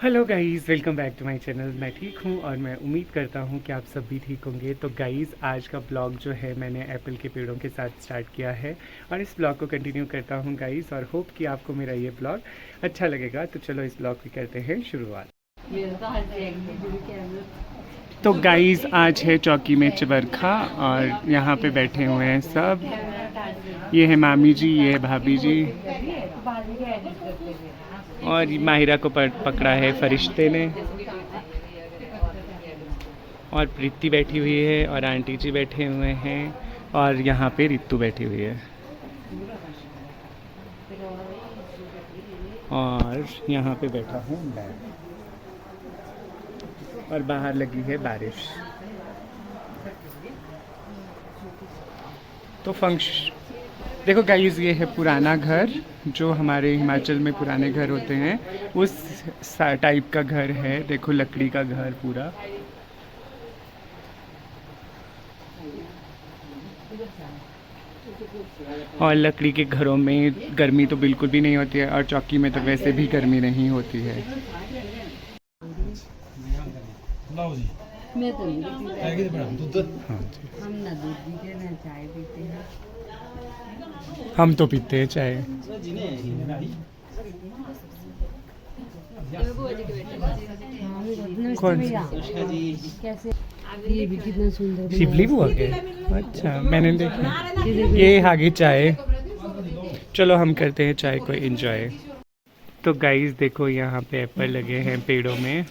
Hello guys, welcome back to my channel. मैं ठीक हूँ और मैं उम्मीद करता हूँ कि आप सब भी ठीक होंगे। तो गाइस, आज का ब्लॉग जो है मैंने एप्पल के पेड़ों के साथ स्टार्ट किया है और इस ब्लॉग को कंटिन्यू करता हूँ गाइस, और होप कि आपको मेरा ये ब्लॉग अच्छा लगेगा। तो चलो इस ब्लॉग की करते हैं शुरुआत। तो गाइस, आज है चौकी में चबरखा और यहाँ पे बैठे हुए हैं सब। ये है मामी जी, ये है भाभी जी, और माहिरा को पकड़ा है फरिश्ते ने, और प्रीति बैठी हुई है और आंटी जी बैठे हुए हैं, और यहाँ पे रितु बैठी हुई है, और यहाँ पे बैठा हूँ मैं, और बाहर लगी है बारिश। तो देखो गाइस, ये है पुराना घर, जो हमारे हिमाचल में पुराने घर होते हैं उस टाइप का घर है। देखो लकड़ी का घर पूरा। और लकड़ी के घरों में गर्मी तो बिल्कुल भी नहीं होती है, और चौकी में तो वैसे भी गर्मी नहीं होती है। मैं तो नहीं पीती। हाँ जी, हम ना दूध पीते ना चाय पीते हैं। हम तो पीते हैं चाय। कौन कैसे? ये भी कितना सुंदर शिवली बुआ के। अच्छा, मैंने देखा। ये आगे चाय। चलो हम करते हैं चाय को एंजॉय। तो गाइस देखो, यहाँ पे एप्पल लगे हैं पेड़ों में।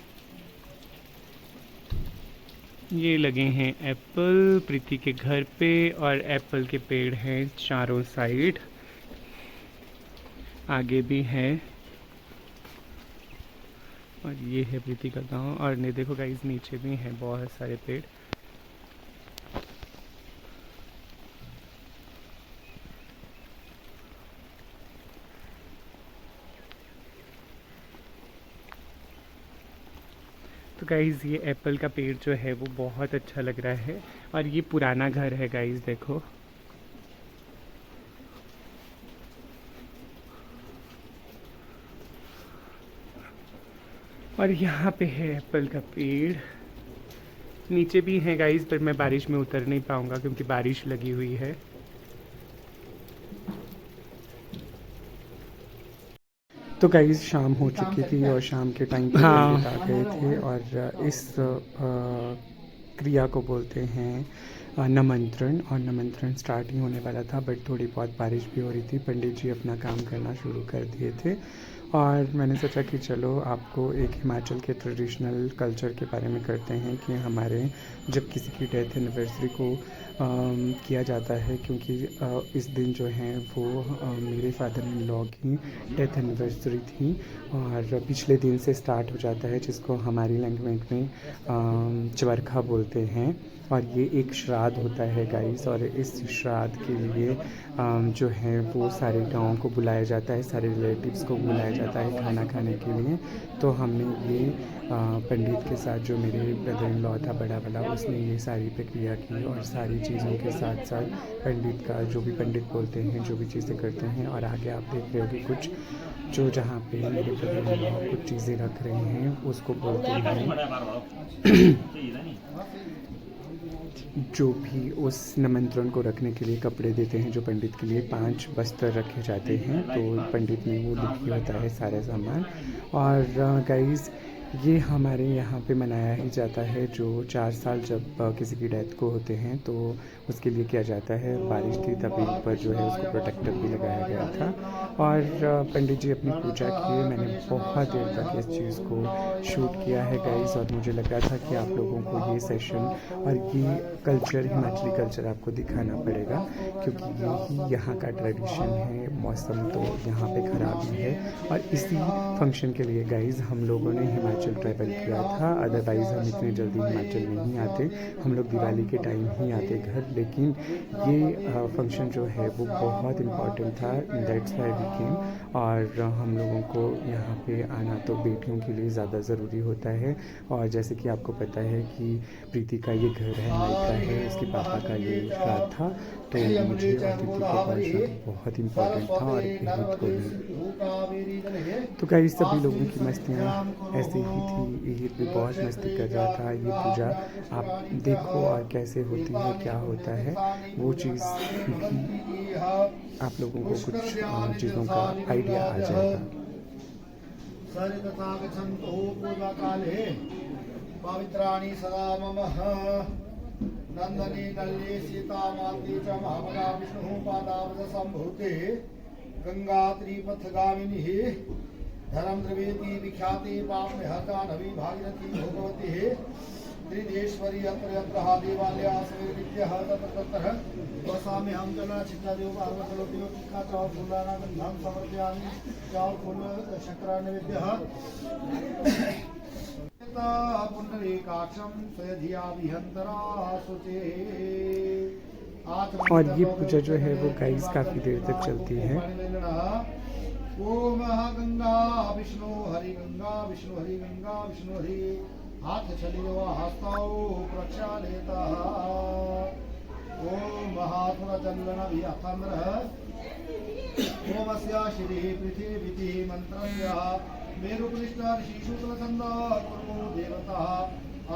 ये लगे हैं एप्पल प्रीति के घर पे, और एप्पल के पेड़ हैं चारों साइड, आगे भी हैं, और ये है प्रीति का गांव। और ने देखो गाइस, नीचे भी हैं बहुत सारे पेड़। तो गाइस, ये एप्पल का पेड़ जो है वो बहुत अच्छा लग रहा है, और ये पुराना घर है गाइस, देखो। और यहाँ पे है एप्पल का पेड़, नीचे भी है गाइस, पर मैं बारिश में उतर नहीं पाऊंगा क्योंकि बारिश लगी हुई है। तो गाइस, शाम हो चुकी थी और शाम के टाइम पे पंडित आ गए थे, और इस क्रिया को बोलते हैं नमंत्रण। और नमंत्रण स्टार्ट ही होने वाला था, बट थोड़ी बहुत बारिश भी हो रही थी। पंडित जी अपना काम करना शुरू कर दिए थे, और मैंने सोचा कि चलो आपको एक हिमाचल के ट्रेडिशनल कल्चर के बारे में करते हैं कि हमारे जब किसी की डेथ एनिवर्सरी को किया जाता है, क्योंकि इस दिन जो है वो मेरे फादर इन लॉ की डेथ एनिवर्सरी थी, और पिछले दिन से स्टार्ट हो जाता है, जिसको हमारी लैंग्वेज में चबरखा बोलते हैं। और ये एक श्राद्ध होता है गाइस, और इस श्राद्ध के लिए जो है वो सारे गाँव को बुलाया जाता है, सारे रिलेटिव्स को बुलाया जाता है खाना खाने के लिए। तो हमने ये पंडित के साथ, जो मेरे ब्रदर इन लॉ था बड़ा वाला, उसने ये सारी प्रक्रिया की, और सारी चीज़ों के साथ साथ पंडित का जो भी पंडित बोलते हैं, जो भी चीज़ें करते हैं। और आगे आप देख रहे होगे कुछ जो जहाँ पे मेरे ब्रदर इन लॉ कुछ चीज़ें रख रहे हैं, उसको बोलते हैं जो भी उस निमंत्रण को रखने के लिए कपड़े देते हैं, जो पंडित के लिए 5 वस्त्र रखे जाते हैं, तो पंडित ने वो लिखी होता है सारा सामान। और गाइस, ये हमारे यहाँ पे मनाया ही जाता है, जो 4 साल जब किसी की डेथ को होते हैं तो उसके लिए किया जाता है। बारिश थी तभी ऊपर जो है उसको प्रोटेक्टर भी लगाया गया था, और पंडित जी अपनी पूजा किए। मैंने बहुत देर तक इस चीज़ को शूट किया है गाइस, और मुझे लग रहा था कि आप लोगों को ये सेशन और ये कल्चर, हिमाचली कल्चर आपको दिखाना पड़ेगा, क्योंकि यही यहाँ का ट्रेडिशन है। मौसम तो यहाँ पे ख़राब ही है, और इसी फंक्शन के लिए गाइस हम लोगों ने हिमाचल हिमाचल ट्रैवल किया था। अदरवाइज़ हम इतने जल्दी हिमाचल नहीं आते, हम लोग दिवाली के टाइम ही आते घर। लेकिन ये फंक्शन जो है वो बहुत इम्पॉर्टेंट था, दैट्स व्हाई वी केम। और हम लोगों को यहाँ पे आना तो बेटियों के लिए ज़्यादा ज़रूरी होता है। और जैसे कि आपको पता है कि प्रीति का ये घर है, मायका है, उसके पापा का ये श्राद्ध था, तो मुझे और दीदी को पहुँचना तो बहुत इम्पॉर्टेंट था और हित को भी। तो क्या सभी लोगों की मस्तियाँ ऐसे ही थी, ईद भी बहुत मस्ती कर रहा था। ये पूजा आप देखो और कैसे होती है, क्या होता है, वो चीज़ भी आप लोगों को कुछ चीज़ों का आइडिया आ जाएगा। पवित्राणि सदा मम नंदनी नल्ली सीता माती च महामना विष्णु पादाब्ज संभूते गंगा त्रिपथगामिनी धर्म द्रवेती विख्याति पाप हता नवी भागीरथी भगवती त्रिदेश्वरी अत्र यत्र देवालया सवेदित्यः तत्र तत्र वसामि हम जना चित्ता देव पार्वती का चाव फूलाना गंधम समर्पयामि चाव फूल शक्रा नैवेद्यः और ये पूजा जो है वो गाइस काफ़ी देर तक चलती है। ओम गंगा विष्णु हरि विष्णु हरि हाथ चली हस्ताओ प्रक्षालेता ओम महात्मा चंदन भी अथंद्र ओम श्री पृथ्वी मंत्रस्य मेरुपृष्ठ ऋषिशूत्रछंदा कुर्मो देवता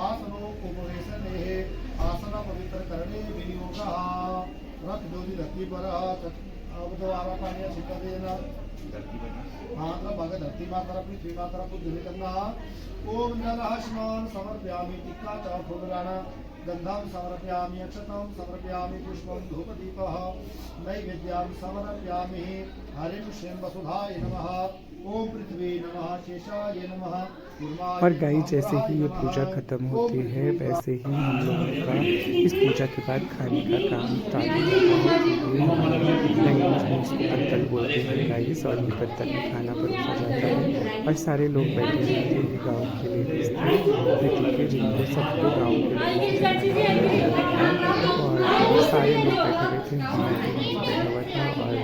आसनो उपवेशने आसन पवित्र करणे विनियोगः रथ ज्योति धरती पर द्वारा पानी सिद्धदेन मात्र भग धरती मातर पृथ्वी मातर बुद्धि करना ओम जलः स्नान समर्पयामि टिक्का च फूलदान गंधम समर्पयामि अक्षतं समर्पयामि पुष्पं धूपदीपः नैवेद्यं समर्पयामि हरिं श्रीं वसुधाय नमः ओम पृथ्वी नमः शेषाय नमः। और गाई जैसे ही ये पूजा ख़त्म होती है वैसे ही हम लोगों का इस पूजा के बाद खाने का काम चालू होता है। उसको पत्तल बोलते हैं गाइस, और ये पत्तल में खाना परोसा जाता है और सारे लोग बैठे हुए थे गाँव के लेडीज़ थे, जिनको सबको गाँव के और सारे लोग बैठे हुए थे। बैठा हुआ था और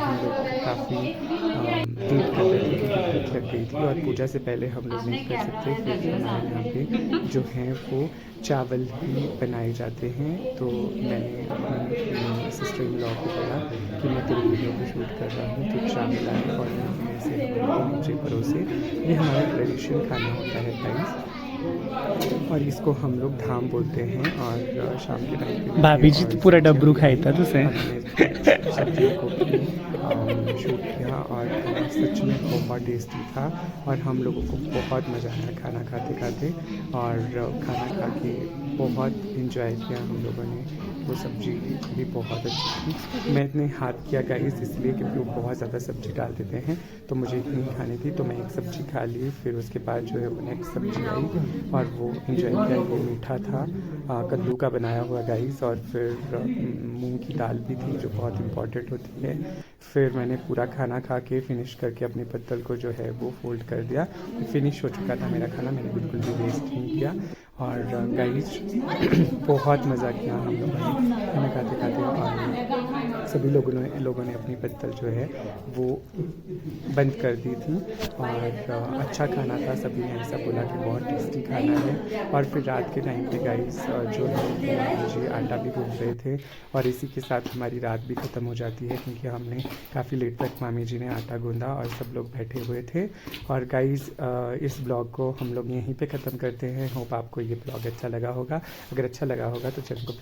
हम लोग काफ़ी वेट कर रहे थे क्योंकि भूख लग गई थी। और पूजा से पहले हम लोग नहीं कर सकते क्योंकि हमारे यहाँ पे जो हैं वो चावल ही बनाए जाते हैं। तो मैंने अपनी सिस्टर इन लॉ को बोला कि मैं तेरी वीडियो को शूट कर रहा हूँ, तो चावल आए और मैंने ऐसे मुझे परोसे। ये हमारा ट्रेडिशन खाना होता है गाइस, और इसको हम लोग धाम बोलते हैं। और शाम के टाइम पे भाभी जी तो पूरा डब्रू खाई था तुझसे सब्जियों को शूट किया और सच में बहुत टेस्टी था और हम लोगों को बहुत मज़ा आया खाना खाते खाते। और खाना खा के बहुत इंजॉय किया हम लोगों ने। वो सब्ज़ी भी बहुत अच्छी थी। मैं इतने हाथ किया गाइस इसलिए क्योंकि वो बहुत ज़्यादा सब्ज़ी डाल देते हैं, तो मुझे इतनी खानी थी तो मैं एक सब्ज़ी खा ली। फिर उसके बाद जो है वो नेक्स्ट सब्ज़ी आई और वो इंजॉय किया। वो मीठा था, कद्दू का बनाया हुआ गाइस, और फिर मूंग की दाल भी थी जो बहुत इम्पॉर्टेंट होती है। फिर मैंने पूरा खाना खा के फिनिश करके अपने पत्तल को जो है वो फोल्ड कर दिया। फिनिश हो चुका था मेरा खाना, मैंने बिल्कुल भी वेस्ट नहीं किया। और गाइस बहुत मज़ा किया हम लोगों ने खाना खाते खाते। और सभी लोगों ने अपनी पत्तल जो है वो बंद कर दी थी। और अच्छा खाना था, सभी ने ऐसा बोला कि बहुत टेस्टी खाना है। और फिर रात के टाइम पे गाइस जो है मुझे आटा भी गूंद रहे थे और इसी के साथ हमारी रात भी ख़त्म हो जाती है क्योंकि हमने काफ़ी लेट तक मामी जी ने आटा गूंदा और सब लोग बैठे हुए थे। और गाइस इस ब्लॉग को हम लोग यहीं पे ख़त्म करते हैं। होप आपको ये ब्लॉग अच्छा लगा होगा। अगर अच्छा लगा होगा तो चैनल को